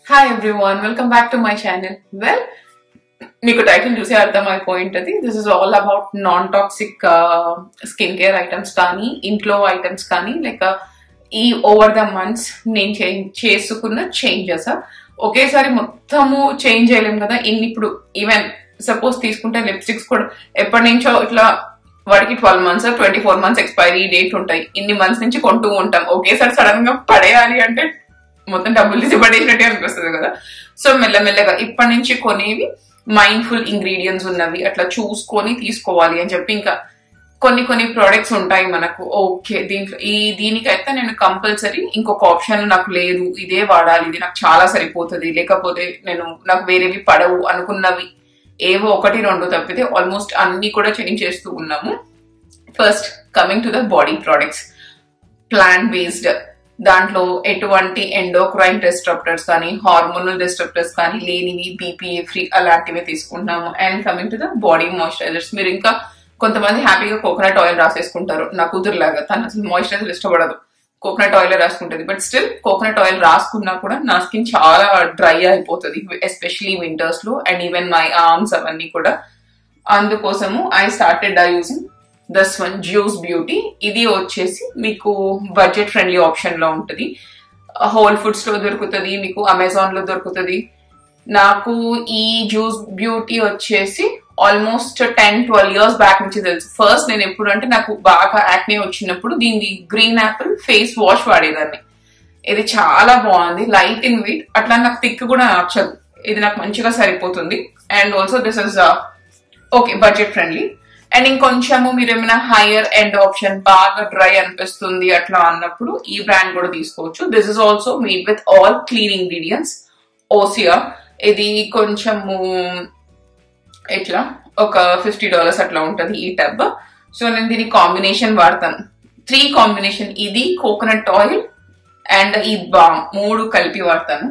Hi everyone, welcome back to my channel. Well, మీకు title చూసి అర్థమైపోయింటది. This is all about non toxic skin care items కానీ ఇంట్లో items కానీ like ఈ ఓవర్ ద మంత్స్ నేను చేసుకున్న చేంజెస్. ఒకేసారి మొత్తము చేంజ్ చేయలేము కదా. ఇప్పుడు ఈవెన్ సపోజ్ తీసుకుంటే లిప్స్టిక్స్ కూడా ఎప్పటి నుంచో ఇట్లా వాడికి 12 months 24 months ఎక్స్పైరీ డేట్ ఉంటాయి. ఇన్ని మంత్స్ నుంచి కొంటూ ఉంటాం. ఒకేసారి సడన్ గా పడేయాలి అంటే మొత్తం డబ్బులు తీసి పడేసినట్టే అనిపిస్తుంది కదా. సో మెల్లమెల్లగా ఇప్పటి నుంచి కొనేవి మైండ్ఫుల్ ఇంగ్రీడియంట్స్ ఉన్నవి అట్లా చూసుకొని తీసుకోవాలి అని చెప్పి ఇంకా కొన్ని ప్రోడక్ట్స్ ఉంటాయి మనకు. ఓకే, దీనికైతే నేను కంపల్సరీ ఇంకొక ఆప్షన్ నాకు లేదు, ఇదే వాడాలి, ఇది నాకు చాలా సరిపోతుంది, లేకపోతే నాకు వేరేవి పడవు అనుకున్నవి ఏవో 1-2 తప్పితే ఆల్మోస్ట్ అన్ని కూడా చేంజ్ చేస్తూ ఉన్నాము. First coming to the body products, plant based, దాంట్లో ఎటువంటి ఎండోక్రైన్ డిస్ట్రప్టర్స్ కానీ హార్మోనల్ డిస్ట్రప్టర్స్ కానీ లేనివి, బీపీఏ ఫ్రీ అలాంటివి తీసుకుంటున్నాము. And coming to the body moisturisers, మీరు ఇంకా కొంతమంది హ్యాపీగా కోకోనట్ ఆయిల్ రాసేసుకుంటారు. నా కూతురులాగా తను అసలు మాయిశ్చరైజర్ ఇష్టపడదు, కోకోనట్ ఆయిల్ రాసుకుంటుంది. బట్ స్టిల్ కోకోనట్ ఆయిల్ రాసుకున్నా కూడా నా స్కిన్ చాలా డ్రై అయిపోతుంది, ఎస్పెషలీ వింటర్స్ లో. అండ్ ఈవెన్ మై ఆర్మ్స్ అవన్నీ కూడా. అందుకోసము I started using this one Juice Beauty. ఇది వచ్చేసి మీకు బడ్జెట్ ఫ్రెండ్లీ ఆప్షన్ లో ఉంటుంది. హోల్ ఫుడ్స్ లో దొరుకుతుంది, మీకు అమెజాన్ లో దొరుకుతుంది. నాకు ఈ జ్యూస్ బ్యూటీ వచ్చేసి ఆల్మోస్ట్ 10-12 years బ్యాక్ నుంచి తెలుసు. ఫస్ట్ నేను ఎప్పుడు అంటే నాకు బాగా యాక్నే వచ్చినప్పుడు దీని గ్రీన్ యాపిల్ ఫేస్ వాష్ వాడేదాన్ని. ఇది చాలా బాగుంది, లైట్ ఇన్ వెయిట్, అట్లా నాకు థిక్ కూడా నచ్చదు. ఇది నాకు మంచిగా సరిపోతుంది. And also this is okay budget friendly. And ఇంకొంచెము మీరు ఏమైనా హైయర్ ఎండ్ ఆప్షన్, బాగా డ్రై అనిపిస్తుంది అట్లా అన్నప్పుడు ఈ బ్రాండ్ కూడా తీసుకోవచ్చు. This is also made with all clean ingredients, Osea. ఇది కొంచెము ఎట్లా ఒక $50 అట్లా ఉంటుంది ఈ టబ్. సో నేను దీని కాంబినేషన్ వాడతాను, 3 కాంబినేషన్. ఇది కోకోనట్ ఆయిల్ అండ్ ఈ బామ్ 3 కలిపి వాడతాను.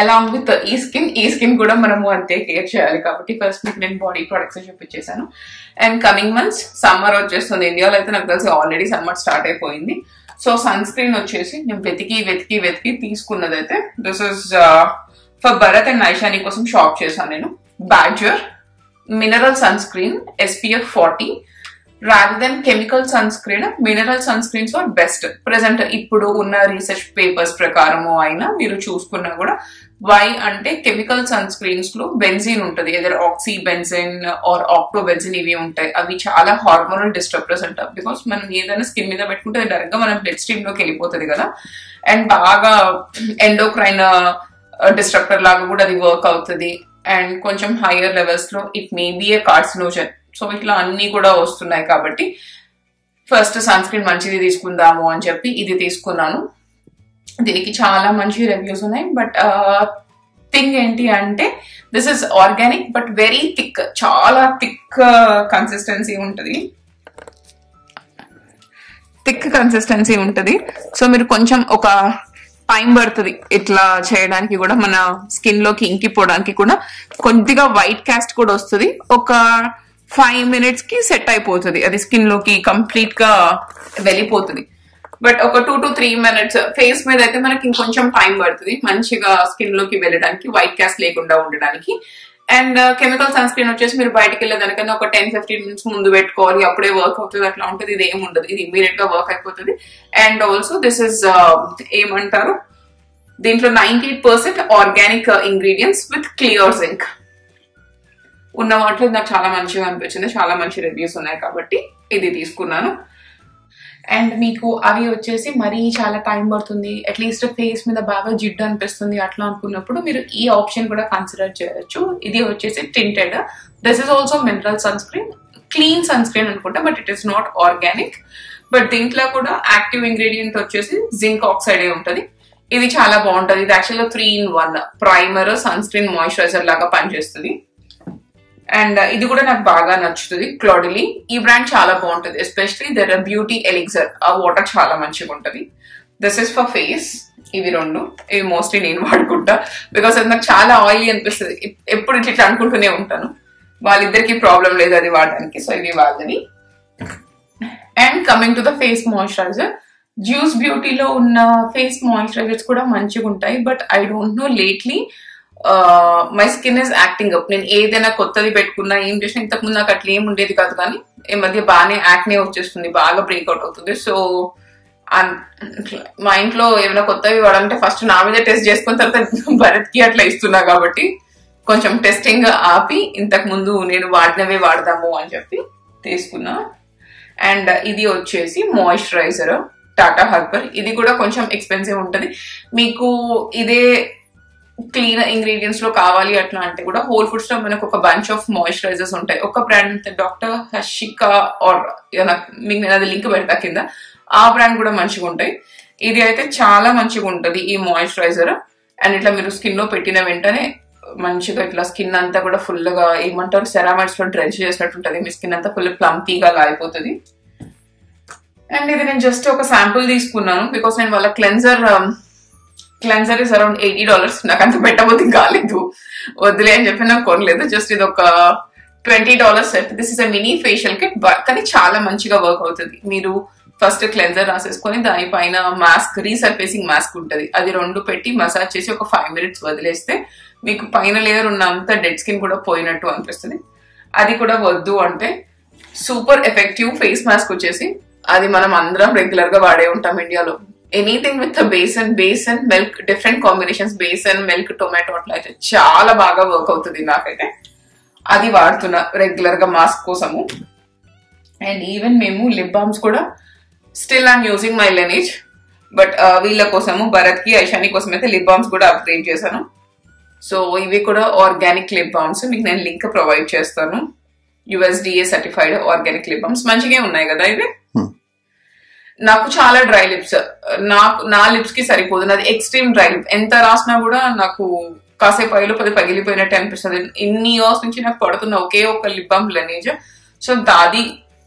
అలాంగ్ విత్ ఈ స్కిన్ కూడా మనము అంతే కేర్ చేయాలి కాబట్టి ఫస్ట్ మీకు నేను బాడీ ప్రొడక్ట్స్ చూపించేశాను. అండ్ కమింగ్ మంత్స్ సమ్మర్ వచ్చేస్తుంది. ఇండియాలో అయితే నాకు తెలిసి ఆల్రెడీ సమ్మర్ స్టార్ట్ అయిపోయింది. సో సన్ స్క్రీన్ వచ్చేసి నేను వెతికి తీసుకున్నదైతే this is for Bharat and Naishani కోసం షాప్ చేశాను నేను. Badger mineral sunscreen SPF 40. Rather than chemical sunscreen, mineral sunscreens are best present ఇప్పుడు ఉన్న రీసెర్చ్ పేపర్స్ ప్రకారము అయినా మీరు చూసుకున్నా కూడా. వై అంటే కెమికల్ సన్ స్క్రీన్స్ లో బెంజిన్ ఉంటుంది, ఏదైనా oxy benzene or octo benzene ఇవి ఉంటాయి. అవి చాలా హార్మోనల్ డిస్ట్రప్టర్స్ అంటారు. బికాస్ మనం ఏదైనా స్కిన్ మీద పెట్టుకుంటే డైరెక్ట్ గా మన బ్లడ్ స్ట్రీమ్ లోకి వెళ్ళిపోతుంది కదా. అండ్ బాగా ఎండోక్రైన్ డిస్ట్రప్టర్ లాగా కూడా అది వర్క్ అవుతుంది. అండ్ కొంచెం హైయర్ లెవెల్స్ లో it may be A carcinogen. So ఇట్లా అన్ని కూడా వస్తున్నాయి కాబట్టి ఫస్ట్ సన్ స్క్రీన్ మంచిది తీసుకుందాము అని చెప్పి ఇది తీసుకున్నాను. దీనికి చాలా మంచి రివ్యూస్ ఉన్నాయి. బట్ థింగ్ ఏంటి అంటే this is organic but very thick, చాలా థిక్ కన్సిస్టెన్సీ ఉంటుంది. సో మీరు కొంచెం ఒక టైం పడుతుంది ఇట్లా చేయడానికి కూడా, మన స్కిన్ లోకి ఇంకిపోవడానికి కూడా. కొద్దిగా వైట్ కాస్ట్ కూడా వస్తుంది. ఒక 5 minutes కి సెట్ అయిపోతుంది, అది స్కిన్ లోకి కంప్లీట్ గా వెళ్ళిపోతుంది. బట్ ఒక 2 to 3 minutes ఫేస్ మీద అయితే మనకి ఇంకొంచెం టైం పడుతుంది మంచిగా స్కిన్ లోకి వెళ్ళడానికి, వైట్ కాస్ట్ లేకుండా ఉండడానికి. అండ్ కెమికల్ సన్ స్క్రీన్ వచ్చేసి మీరు బయటకు వెళ్ళేదానికన్నా ఒక 10-15 minutes ముందు పెట్టుకోవాలి, అప్పుడే వర్క్ అవుతుంది అట్లా ఉంటుంది. ఇది ఏమి ఉండదు, ఇది ఇమీడియట్ గా వర్క్ అయిపోతుంది. అండ్ ఆల్సో దిస్ ఇస్ ఏమంటారు, దీంట్లో 98% organic ingredients with clear zinc ఉన్న వాటిలో నాకు చాలా మంచిగా అనిపించింది. చాలా మంచి రివ్యూస్ ఉన్నాయి కాబట్టి ఇది తీసుకున్నాను. అండ్ మీకు అవి వచ్చేసి మరీ చాలా టైం పడుతుంది, అట్లీస్ట్ ఫేస్ మీద బాగా జిడ్డు అనిపిస్తుంది అట్లా అనుకున్నప్పుడు మీరు ఈ ఆప్షన్ కూడా కన్సిడర్ చేయొచ్చు. ఇది వచ్చేసి tinted. This is also mineral sunscreen, clean sunscreen అనుకుంటా, but it is not organic. But దీంట్లో కూడా యాక్టివ్ ఇంగ్రీడియంట్ వచ్చేసి జింక్ ఆక్సైడ్ ఉంటుంది. ఇది చాలా బాగుంటుంది. ఇది యాక్చువల్గా 3-in-1 primer, sun screen, moisturiser లాగా పనిచేస్తుంది. అండ్ ఇది కూడా నాకు బాగా నచ్చుతుంది, క్లాడిలీ. ఈ బ్రాండ్ చాలా బాగుంటుంది, ఎస్పెషలీ దర్ బ్యూటీ ఎలిక్సర్. ఆ వాటర్ చాలా మంచిగా ఉంటుంది. This is for face. ఇవి 2 ఇవి మోస్ట్లీ నేను వాడుకుంటా బికాస్ అది నాకు చాలా ఆయిలీ అనిపిస్తుంది. ఎప్పుడు ఇట్లా అనుకుంటూనే ఉంటాను. వాళ్ళిద్దరికి ప్రాబ్లం లేదు అది వాడడానికి, సో ఇవి వాళ్ళని. And coming to the face moisturiser, Juice బ్యూటీలో ఉన్న ఫేస్ మాయిశ్చరైజర్స్ కూడా మంచిగా ఉంటాయి. But I don't know lately my skin is acting up. నేను ఏదైనా కొత్తది పెట్టుకున్నా ఏం చేసినా ఇంతకుముందు నాకు అట్లా ఏం ఉండేది కాదు, కానీ ఈ మధ్య బాగానే యాక్నే వచ్చేస్తుంది, బాగా బ్రేక్అవుట్ అవుతుంది. సో మా ఇంట్లో ఏమైనా కొత్తవి వాడాలంటే ఫస్ట్ నా మీద టెస్ట్ చేసుకున్న తర్వాత భరత్కి అట్లా ఇస్తున్నా కాబట్టి కొంచెం టెస్టింగ్ ఆపి ఇంతకు ముందు నేను వాడినవే వాడదాము అని చెప్పి తీసుకున్నా. అండ్ ఇది వచ్చేసి మాయిశ్చరైజర్ టాటా హర్బల్. ఇది కూడా కొంచెం ఎక్స్పెన్సివ్ ఉంటుంది. మీకు ఇదే క్లీన్ ఇంగ్రీడియంట్స్ లో కావాలి అట్లా అంటే కూడా హోల్ ఫుడ్స్ లో మనకు ఒక బంచ్ ఆఫ్ మాయిశ్చరైజర్స్ ఉంటాయి. ఒక బ్రాండ్ డాక్టర్ హర్షికా ఆర్ మీకు నేను అది లింక్ పెడతా కింద, ఆ బ్రాండ్ కూడా మంచిగా ఉంటాయి. ఇది అయితే చాలా మంచిగా ఉంటుంది ఈ మాయిశ్చరైజర్. అండ్ ఇట్లా మీరు స్కిన్ లో పెట్టిన వెంటనే మంచిగా ఇట్లా స్కిన్ అంతా కూడా ఫుల్ గా ఏమంటారు సెరామైడ్స్ లో డ్రెంచ్ చేసినట్టు ఉంటుంది. మీ స్కిన్ అంతా ఫుల్ ప్లంపీగా లాగిపోతుంది. అండ్ ఇది నేను జస్ట్ ఒక శాంపుల్ తీసుకున్నాను బికాస్ నేను వాళ్ళ క్లెన్జర్ ఇస్ అరౌండ్ $80. నాకు అంత పెట్టబోతే కాలేదు, వద్దులే అని చెప్పి నాకు కొనలేదు. జస్ట్ ఇది ఒక $20 set. This is a mini facial kit, కానీ చాలా మంచిగా వర్క్ అవుతుంది. మీరు ఫస్ట్ క్లెన్జర్ రాసేసుకొని దానిపైన మాస్క్, రీసర్ఫేసింగ్ మాస్క్ ఉంటుంది, అది 2 పెట్టి మసాజ్ చేసి ఒక 5 minutes వదిలేస్తే మీకు పైన లేయర్ ఉన్నంత డెడ్ స్కిన్ కూడా పోయినట్టు అనిపిస్తుంది. అది కూడా వద్దు అంటే సూపర్ ఎఫెక్టివ్ ఫేస్ మాస్క్ వచ్చేసి అది మనం అందరం రెగ్యులర్ గా వాడే ఉంటాం ఇండియాలో. Anything with besan milk, different combinations, besan milk tomato అట్లా అయితే చాలా బాగా వర్క్ అవుతుంది. నాకైతే అది వాడుతున్నా రెగ్యులర్ గా మాస్క్ కోసము. అండ్ ఈవెన్ మేము లిప్ బామ్స్ కూడా still I'm using my Laneige, but వీళ్ళ కోసము భరత్ కి ఐషాని కోసం అయితే లిప్ బామ్స్ కూడా అప్గ్రేడ్ చేశాను. సో ఇవి కూడా ఆర్గానిక్ లిప్ బామ్స్, మీకు నేను లింక్ ప్రొవైడ్ చేస్తాను. USDA certified organic lip balms మంచిగా ఉన్నాయి కదా ఇవి. నాకు చాలా డ్రై లిప్స్, నా లిప్స్ కి సరిపోదు, నాది ఎక్స్ట్రీమ్ డ్రై లిప్. ఎంత రాసినా కూడా నాకు కాసేపు పైలో పగిలిపోయినట్టు అనిపిస్తుంది. ఇన్ని ఇయర్స్ నుంచి నాకు పడుతున్న ఒకే ఒక లిప్ బామ్ లెనేజ్. సో దాది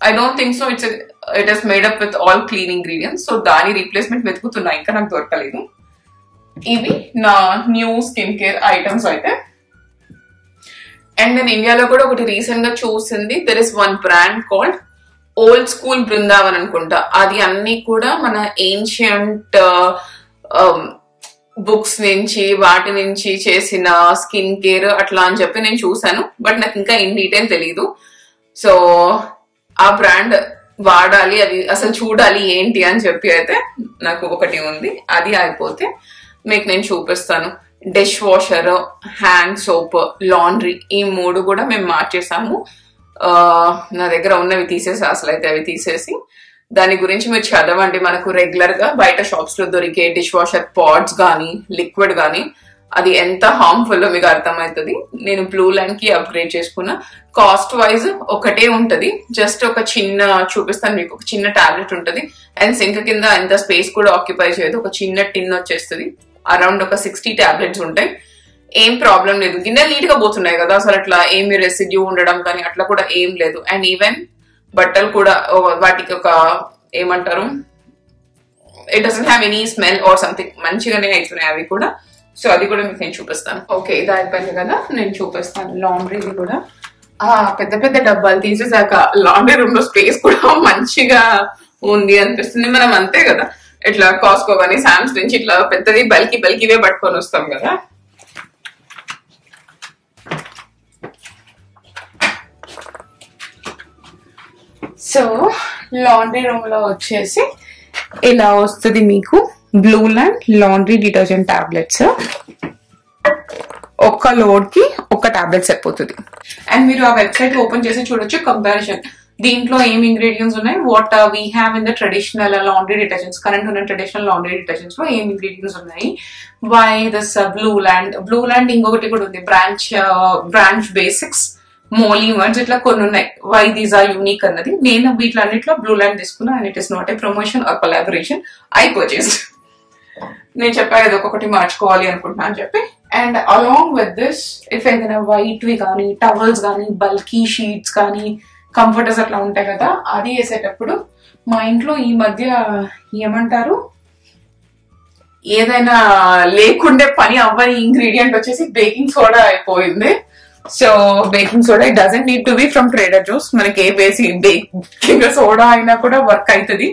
I don't think so it is made up with all clean ingredients. So దాని రీప్లేస్మెంట్ వెతుకుతున్నా, ఇంకా నాకు దొరకలేదు. ఇవి నా న్యూ స్కిన్ కేర్ ఐటమ్స్ అయితే. అండ్ నేను ఇండియాలో కూడా ఒకటి రీసెంట్ గా చూసింది. There is one brand called old school Brindavan అనుకుంటా. అది అన్ని కూడా మన ఏన్షియంట్ బుక్స్ నుంచి వాటి నుంచి చేసిన స్కిన్ కేర్ అట్లా అని చెప్పి నేను చూసాను, బట్ నాకు ఇంకా ఇన్ డీటెయిల్ తెలీదు. సో ఆ బ్రాండ్ వాడాలి, అది అసలు చూడాలి ఏంటి అని చెప్పి అయితే నాకు ఒకటి ఉంది. అది అయిపోతే మీకు నేను చూపిస్తాను. Dish washer, hand soap, laundry, ఈ 3 కూడా మేము మార్చేసాము. నా దగ్గర ఉన్నవి తీసేసి, అసలు అయితే అవి తీసేసి దాని గురించి మీరు చదవండి. మనకు రెగ్యులర్ గా బయట షాప్స్ లో దొరికే డిష్ వాషర్ పాడ్స్ గానీ లిక్విడ్ గానీ అది ఎంత హార్మ్ఫుల్ మీకు అర్థమవుతుంది. నేను బ్లూ ల్యాండ్ కి అప్గ్రేడ్ చేసుకున్నా. కాస్ట్ వైజ్ ఒకటే ఉంటది, జస్ట్ ఒక చిన్న చూపిస్తాను మీకు. ఒక చిన్న టాబ్లెట్ ఉంటది అండ్ సింక్ కింద ఎంత స్పేస్ కూడా ఆక్యుపై చేయదు. ఒక చిన్న టిన్ వచ్చేస్తుంది, అరౌండ్ ఒక 60 టాబ్లెట్స్ ఉంటాయి. ఏం ప్రాబ్లం లేదు, గిన్నెలు నీట్ గా పోతున్నాయి కదా, అసలు అట్లా ఏమి రెసిడ్యూ ఉండడం కానీ అట్లా కూడా ఏం లేదు. అండ్ ఈవెన్ బట్టలు కూడా వాటికి ఒక ఏమంటారు, it doesn't have any smell or something, మంచిగానే అవుతున్నాయి అవి కూడా. సో అది కూడా మీకు నేను చూపిస్తాను. ఓకే, ఇది అయిపోయింది కదా, నేను చూపిస్తాను లాండ్రీది కూడా. పెద్ద పెద్ద డబ్బాలు తీసేసాక లాండ్రీ రూమ్ లో స్పేస్ కూడా మంచిగా ఉంది అనిపిస్తుంది. మనం అంతే కదా, ఇట్లా కాస్కో కానీ శామ్స్ నుంచి ఇట్లా పెద్దది బల్కీవే పట్టుకొని వస్తాం కదా. సో లాండ్రీ రూమ్ లో వచ్చేసి ఇలా వస్తుంది మీకు blue land laundry detergent tablets. ఒక్క లోడ్ కి ఒక టాబ్లెట్ సరిపోతుంది. అండ్ మీరు ఆ వెబ్సైట్ ఓపెన్ చేసి చూడొచ్చు కంపారిజన్, దీంట్లో ఏం ఇంగ్రీడియంట్స్ ఉన్నాయి, what we have in the traditional laundry detergents, current ఉన్న ట్రెడిషనల్ లాండ్రీ డిటర్జెంట్స్ లో ఏం ఇంగ్రీడియంట్స్ ఉన్నాయి. వై దిస్ బ్లూ ల్యాండ్ ఇంకొకటి కూడా ఉంది, బ్రాంచ్ బేసిక్స్, మోలీమర్స్, ఇట్లా కొన్ని ఉన్నాయి. వై దీస్ ఆర్ యూనిక్ అన్నది. నేను వీటిలన్నిట్లో బ్లూ ల్యాండ్ తీసుకున్నా and it is not a promotion are collaboration, I purchase. నేను చెప్పాను కదా ఒక్కొక్కటి మార్చుకోవాలి అనుకుంటున్నా అని చెప్పి. And along with this if ఏదైనా వైట్ వి కానీ టవల్స్ కానీ బల్కీ షీట్స్ కానీ కంఫర్టర్స్ అట్లా ఉంటాయి కదా, అది వేసేటప్పుడు మా ఇంట్లో ఈ మధ్య ఏమంటారు, ఏదైనా లేకుండే పని అవ్వని ఇంగ్రీడియంట్ వచ్చేసి బేకింగ్ సోడా అయిపోయింది. So baking soda it doesn't need to be from Trader Joe's. మనకి ఏ బేకింగ్ సోడా అయినా కూడా వర్క్ అవుతుంది.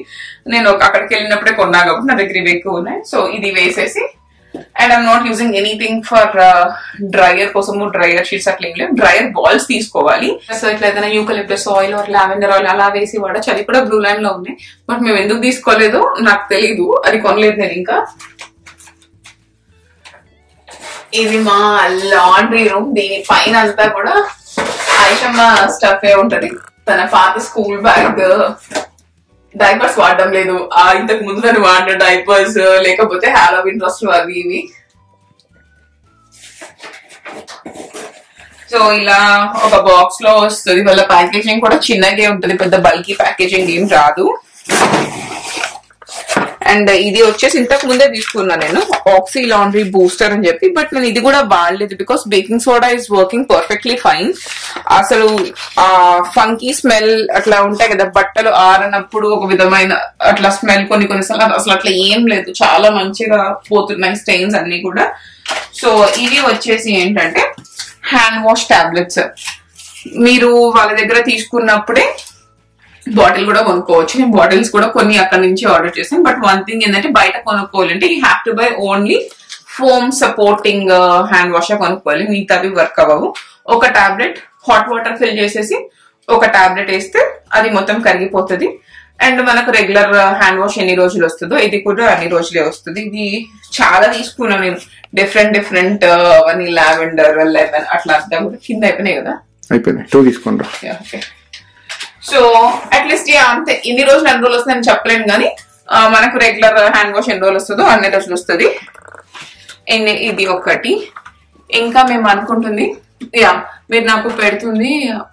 నేను అక్కడికి వెళ్ళినప్పుడే కొన్నా కాబట్టి నా దగ్గర ఇవి ఎక్కువ ఉన్నాయి. సో ఇది వేసేసి and I'm not using anything for dryer కోసము డ్రైయర్ షీట్స్ అట్లా ఏం లేవు. డ్రైయర్ బాల్స్ తీసుకోవాలి. సో ఇట్లా ఏదైనా eucalyptus oil are lavender oil అలా వేసి వాడచ్చు. అది కూడా బ్లూ లైన్ లో ఉంది. బట్ మేము ఎందుకు తీసుకోలేదో నాకు తెలీదు, అది కొనలేదు నేను ఇంకా. ఇది మా లాండ్రీ రూమ్. దీని పైన అంతా కూడా ఐషమ్మ స్టఫ్ ఏ ఉంటది. తన పాత స్కూల్ బ్యాగ్, డైపర్స్ వాడడం లేదు, ఇంతకు ముందు నన్ను వాడిన డైపర్స్, లేకపోతే హాలోవిన్ డ్రెస్లు అవి ఇవి. సో ఇలా ఒక బాక్స్ లో వస్తుంది. వాళ్ళ ప్యాకేజింగ్ కూడా చిన్నగే ఉంటది, పెద్ద బల్కీ ప్యాకేజింగ్ ఏం రాదు. అండ్ ఇది వచ్చేసి ఇంతకు ముందే తీసుకున్నా నేను, ఆక్సీ లాండ్రీ బూస్టర్ అని చెప్పి. బట్ నేను ఇది కూడా వాడలేదు because baking soda is working perfectly fine. అసలు ఆ ఫంకీ స్మెల్ అట్లా ఉంటాయి కదా, బట్టలు ఆరనప్పుడు ఒక విధమైన అట్లా స్మెల్ కొన్నిసార్లు అసలు అట్లా ఏం లేదు. చాలా మంచిగా పోతున్నాయి స్టెయిన్స్ అన్ని కూడా. సో ఇవి వచ్చేసి ఏంటంటే హ్యాండ్ వాష్ టాబ్లెట్స్. మీరు వాళ్ళ దగ్గర తీసుకున్నప్పుడే బాటిల్ కూడా కొనుక్కోవచ్చు. నేను బాటిల్స్ కూడా కొన్ని అక్కడ నుంచి ఆర్డర్ చేశాను. బట్ వన్ థింగ్ ఏంటంటే బయట కొనుక్కోవాలంటే you have to buy only foam supporting hand wash కొనుక్కోవాలి, మిగతావి వర్క్ అవ్వవు. ఒక టాబ్లెట్ హాట్ వాటర్ ఫిల్ చేసేసి ఒక టాబ్లెట్ వేస్తే అది మొత్తం కరిగిపోతుంది. అండ్ మనకు రెగ్యులర్ హ్యాండ్ వాష్ ఎన్ని రోజులు వస్తుందో ఇది కూడా అన్ని రోజులే వస్తుంది. ఇది చాలా తీసుకున్నాను నేను, డిఫరెంట్ అవన్నీ లావెండర్, లెమన్ అట్లా అర్థం కూడా. కింద అయిపోయినాయి కదా, అయిపోయినాయి 2 తీసుకుంటా. సో అట్లీస్ట్ అంతే, ఇన్ని రోజులు ఎన్ని రోజులు వస్తుందని చెప్పలేను కానీ మనకు రెగ్యులర్ హ్యాండ్ వాష్ ఎన్ని రోజులు వస్తుందో అన్ని రోజులు వస్తుంది. ఇది ఒకటి. ఇంకా మేము అనుకుంటుంది, మీరు నాకు పెడుతుంది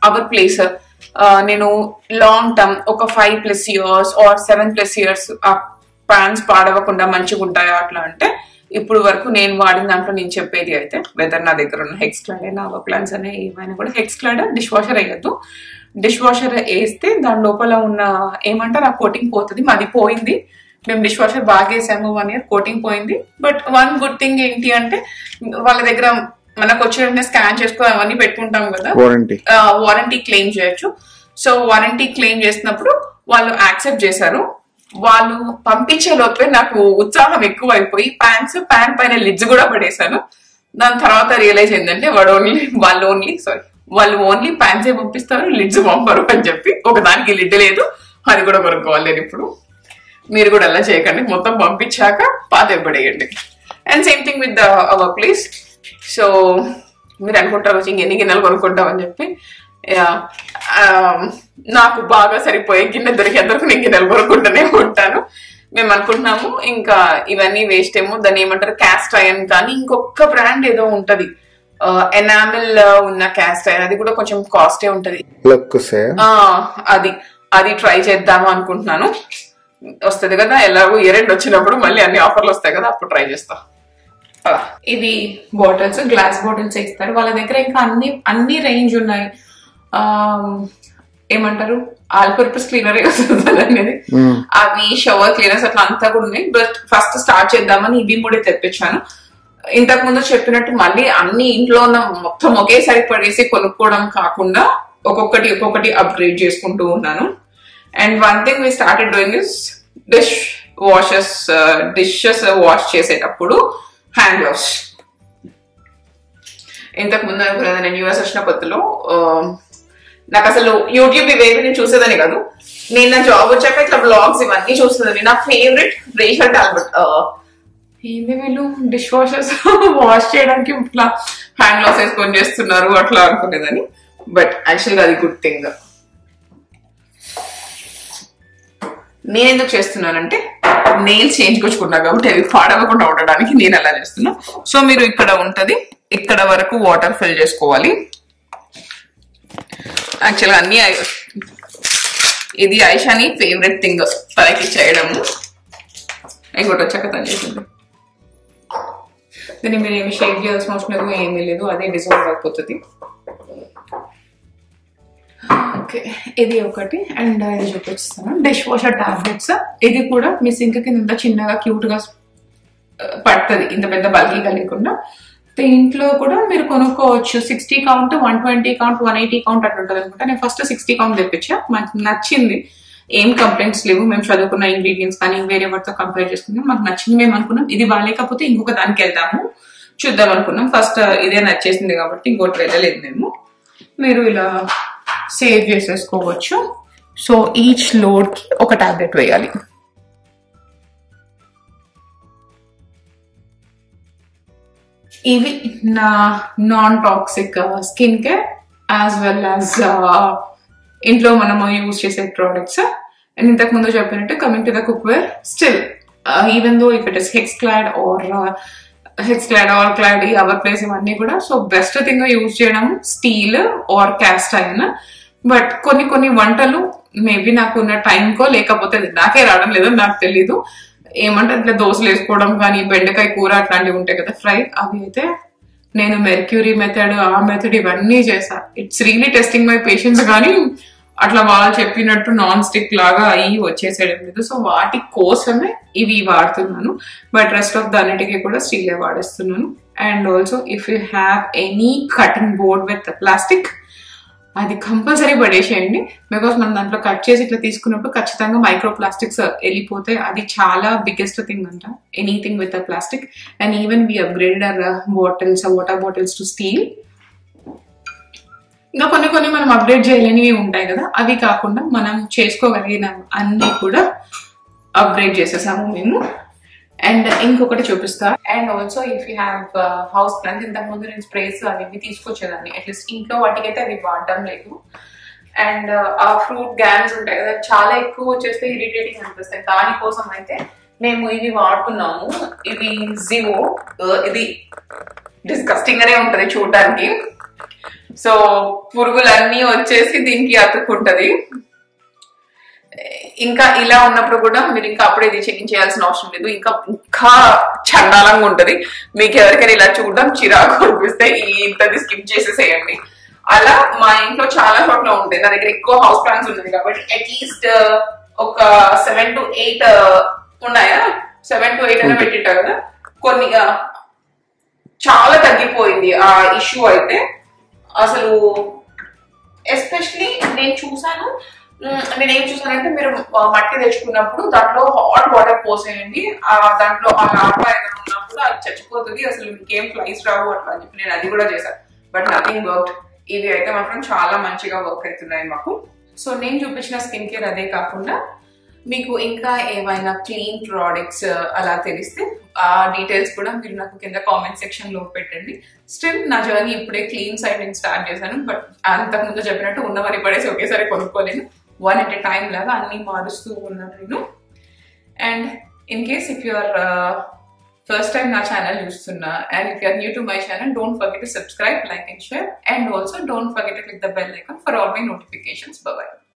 అవర్ ప్లేస్. నేను లాంగ్ టర్మ్ ఒక 5+ years ఆర్ 7+ years ఆ ప్యాన్స్ పాడవకుండా మంచిగా ఉంటాయా అట్లా అంటే, ఇప్పుడు వరకు నేను వాడిన దాంట్లో నేను చెప్పేది అయితే, వెదర్ నా దగ్గర ఉన్న హెక్స్క్లాడ్ అయినా అవర్ ప్లాన్స్ అనే ఏమైనా కూడా, హెక్స్క్లాడ్ డిష్ వాషర్ వేయద్దు. డిష్ వాషర్ వేస్తే దాని లోపల ఉన్న ఏమంటారు ఆ కోటింగ్ పోతుంది. మాది పోయింది. మేము డిష్ వాషర్ బాగా వేసాము, 1 year కోటింగ్ పోయింది. బట్ వన్ గుడ్ థింగ్ ఏంటి అంటే వాళ్ళ దగ్గర మనకు వచ్చే స్కాన్ చేసుకుని అవన్నీ పెట్టుకుంటాం కదా, వారంటీ క్లెయిమ్ చేయొచ్చు. సో వారంటీ క్లెయిమ్ చేసినప్పుడు వాళ్ళు యాక్సెప్ట్ చేశారు. వాళ్ళు పంపించే లోపే నాకు ఉత్సాహం ఎక్కువ అయిపోయి ప్యాన్ పైన లిడ్స్ కూడా పడేశాను. దాని తర్వాత రియలైజ్ ఏంటంటే వాళ్ళు ఓన్లీ ప్యాన్సే పంపిస్తారు, లిడ్స్ పంపరు అని చెప్పి. ఒకదానికి లిడ్ లేదు, అది కూడా కొనుక్కోవాలి నేను ఇప్పుడు. మీరు కూడా అలా చేయకండి, మొత్తం పంపించాక పాత పడేయండి. And same thing with our place. So మీరు అనుకుంటారు ఎన్ని గిన్నెలు కొనుక్కుంటామని చెప్పి. నాకు బాగా సరిపోయే గిన్నె దొరికేందుకు నేను గిన్నెలు కొనుక్కుంటూనే ఉంటాను. మేము అనుకుంటున్నాము ఇంకా ఇవన్నీ వేస్ట్ ఏమో, దాన్ని ఏమంటారు క్యాస్ట్ ఐరన్ కానీ ఇంకొక బ్రాండ్ ఏదో ఉంటది ఎనామిల్ ఉన్న క్యాస్ట్ ఐరన్, అది కూడా కొంచెం కాస్టే ఉంటది. అది ట్రై చేద్దాము అనుకుంటున్నాను. వస్తుంది కదా ఎలాగో ఇయర్ ఎండ్ వచ్చినప్పుడు మళ్ళీ అన్ని ఆఫర్లు వస్తాయి కదా, అప్పుడు ట్రై చేస్తా. ఇవి బాటిల్స్, గ్లాస్ బాటిల్స్ ఇస్తారు వాళ్ళ దగ్గర. ఇంకా అన్ని రేంజ్ ఉన్నాయి. ఏమంటారు ఆల్ పర్పస్ క్లీనర్ అనేది, అవి షవర్ క్లీనర్స్ అట్లా అంతా కూడా ఉన్నాయి. బట్ ఫస్ట్ స్టార్ట్ చేద్దామని ఇవి కూడా తెప్పించాను. ఇంతకు ముందు చెప్పినట్టు మళ్ళీ అన్ని ఇంట్లో ఉన్న మొత్తం ఒకేసారి పడేసి కొనుక్కోవడం కాకుండా ఒక్కొక్కటి అప్గ్రేడ్ చేసుకుంటూ ఉన్నాను. And one thing we started doing is dishes wash చేసేటప్పుడు హ్యాండ్ వాష్. ఇంతకు ముందు అనుకున్నది, నేను యూఎస్ వచ్చిన కొత్తలో నాకు అసలు యూట్యూబ్ ఇవేవి నేను చూసేదని కాదు, నేను నా జాబ్ వచ్చాక ఇట్లా బ్లాగ్స్ ఇవన్నీ చూసేదని. నా ఫేవరెట్ రేషల్ టాల్బర్ట్. ఏంది వీళ్ళు డిష్ వాషర్స్ వాష్ చేయడానికి ఇట్లా హ్యాండ్ గ్లౌస్ వేసుకొని చేస్తున్నారు అట్లా అనుకునేదని. బట్ యాక్చువల్గా అది గుడ్ థింగ్. నేను ఎందుకు చేస్తున్నానంటే నెయిల్స్ చేయించుకొచ్చుకున్నా కాబట్టి అవి పాడవకుండా ఉండడానికి నేను అలా చేస్తున్నా. సో మీరు ఇక్కడ ఉంటది, ఇక్కడ వరకు వాటర్ ఫిల్ చేసుకోవాలి. యాక్చువల్గా అన్ని ఇది ఐషాని ఫేవరెట్ థింగ్ తనకి చేయడము. ఇంకోటి వచ్చాక తను చేసింది. దీన్ని మీరు ఏమి షేక్ చేయాల్సిన అవసరం లేదు, ఏమీ లేదు, అదే డిజాల్వ్ అయిపోతుంది. ఓకే ఇది ఒకటి. అండ్ ఇది చూపిస్తాను డిష్ వాషర్ టాబ్లెట్స్. ఇది కూడా మీ సింక్ కింద చిన్నగా క్యూట్ గా పడుతుంది, ఇంత పెద్ద బల్కీగా లేకుండా దీంట్లో కూడా మీరు కొనుక్కోవచ్చు. 60 కౌంట్, 120 కౌంట్, 180 కౌంట్ అట్లా ఉంటుంది అనమాట. నేను ఫస్ట్ 60 కౌంట్ తెప్పించా, మాకు నచ్చింది, ఏం కంప్లైంట్స్ లేవు. మేము చదువుకున్న ఇంగ్రీడియంట్స్ కానీ వేరే వాటితో కంపేర్ చేసుకున్నాం, మాకు నచ్చింది. మేము అనుకున్నాం ఇది బాగాలేకపోతే ఇంకొక దానికి వెళ్దాము, చూద్దాం అనుకున్నాం. ఫస్ట్ ఇదే నచ్చేసింది కాబట్టి ఇంకోటి వెళ్ళలేదు మేము. మీరు ఇలా సేవ్ చేసేసుకోవచ్చు. సో ఈచ్ లోడ్ కి ఒక టాబ్లెట్ వేయాలి. ఇవి నా non toxic skin care as well as ఇంట్లో మనము యూజ్ చేసే ప్రోడక్ట్స్. అండ్ ఇంతకు ముందు చెప్పినట్టు coming to the cookware, still even though if it is HexClad or All Clad, ఈ అవర్ ప్లేస్ ఇవన్నీ కూడా సో బెస్ట్ థింగ్ యూజ్ చేయడం steel or cast iron. But కొన్ని వంటలు మేబీ నాకున్న టైంకో లేకపోతే నాకే రావడం లేదో నాకు తెలీదు, ఏమంటే అట్లా దోశలు వేసుకోవడం కానీ బెండకాయ కూర అట్లాంటివి ఉంటాయి కదా ఫ్రై, అవి అయితే నేను మెర్క్యూరీ మెథడ్ ఆ మెథడ్ ఇవన్నీ చేశా. It's really testing my patience. కానీ అట్లా వాళ్ళు చెప్పినట్టు నాన్ స్టిక్ లాగా అయ్యి వచ్చేసేయడం లేదు. సో వాటి కోసమే ఇవి వాడుతున్నాను. బట్ రెస్ట్ ఆఫ్ దాన్నిటికి కూడా స్టీలే వాడేస్తున్నాను. And also if you have any cutting board with plastic, అది కంపల్సరీ పడేసేయండి. బికాస్ మనం దాంట్లో కట్ చేసి ఇట్లా తీసుకున్నప్పుడు ఖచ్చితంగా మైక్రో ప్లాస్టిక్స్ వెళ్ళిపోతే అది చాలా బిగ్గెస్ట్ థింగ్ అంట, anything with plastic. And even we upgraded our bottles, water bottles to steel. ఇంకా కొన్ని మనం అప్డేట్ చేయలేనివి ఉంటాయి కదా, అవి కాకుండా మనం చేసుకోగలిగిన అన్ని కూడా అప్గ్రేడ్ చేసేసాము మేము. అండ్ ఇంకొకటి చూపిస్తా. And also if you have house plants, ఇంతకు ముందు నేను స్ప్రేస్ అవి తీసుకొచ్చేదాన్ని, అట్లీస్ట్ ఇంట్లో వాటికైతే అవి వాడడం లేదు. అండ్ ఆ ఫ్రూట్ గ్యాన్స్ ఉంటాయి కదా, చాలా ఎక్కువ వచ్చేస్తే ఇరిటేటింగ్ అనిపిస్తాయి. దానికోసం అయితే మేము ఇవి వాడుతున్నాము. ఇది జివో, ఇది డిస్కస్టింగ్ గానే ఉంటది చూడడానికి. సో పురుగులన్నీ వచ్చేసి దీనికి అతుక్కుంటది. ఇంకా ఇలా ఉన్నప్పుడు కూడా మీరు ఇంకా అప్పుడే ఇది చెకింగ్ చేయాల్సిన అవసరం లేదు, ఇంకా చండాలంగా ఉంటది. మీకు ఎవరికైనా ఇలా చూడడం చిరాకు అనిపిస్తే ఇంతది స్కిప్ చేసేసేయండి. అలా మా ఇంట్లో చాలా చోట్ల ఉంటాయి. నా దగ్గర ఎక్కువ హౌస్ ప్లాంట్స్ ఉన్నాయి కాబట్టి అట్లీస్ట్ ఒక 7 to 8 ఉన్నాయా, 7 to 8 అయినా పెట్టింటా కదా. కొన్ని చాలా తగ్గిపోయింది ఆ ఇష్యూ అయితే. అసలు ఎస్పెషలీ నేనేం చూసానంటే, మీరు మట్టి తెచ్చుకున్నప్పుడు దాంట్లో హాట్ వాటర్ పోసేయండి, దాంట్లో ఆ లార్వా ఏదైనా ఉన్నప్పుడు అది చచ్చిపోతుంది, అసలు మీకేం ఫ్లైస్ రావు అట్లా అని చెప్పి నేను అది కూడా చేశాను. But nothing work. ఇవి అయితే మాత్రం చాలా మంచిగా వర్క్ అవుతున్నాయి మాకు. సో నేను చూపించిన స్కిన్ కేర్ అదే కాకుండా మీకు ఇంకా ఏమైనా క్లీన్ ప్రోడక్ట్స్ అలా తెలిస్తే ఆ డీటెయిల్స్ కూడా మీరు నాకు కింద కామెంట్ సెక్షన్ లో పెట్టండి. స్టిల్ నా జర్నీ ఇప్పుడే క్లీన్ సైడ్ నేను స్టార్ట్ చేశాను. బట్ అంతకుముందు చెప్పినట్టు ఉన్నవని పడేసి ఒకేసారి కొనుక్కోలేను, one at a time లాగా అన్ని మారుస్తూ ఉన్నాను నేను. And in case if you are first time నా ఛానల్ చూస్తున్నా and if you are new to my channel, don't forget to subscribe, like and share, and also don't forget to click the bell icon for all my notifications. Bye by.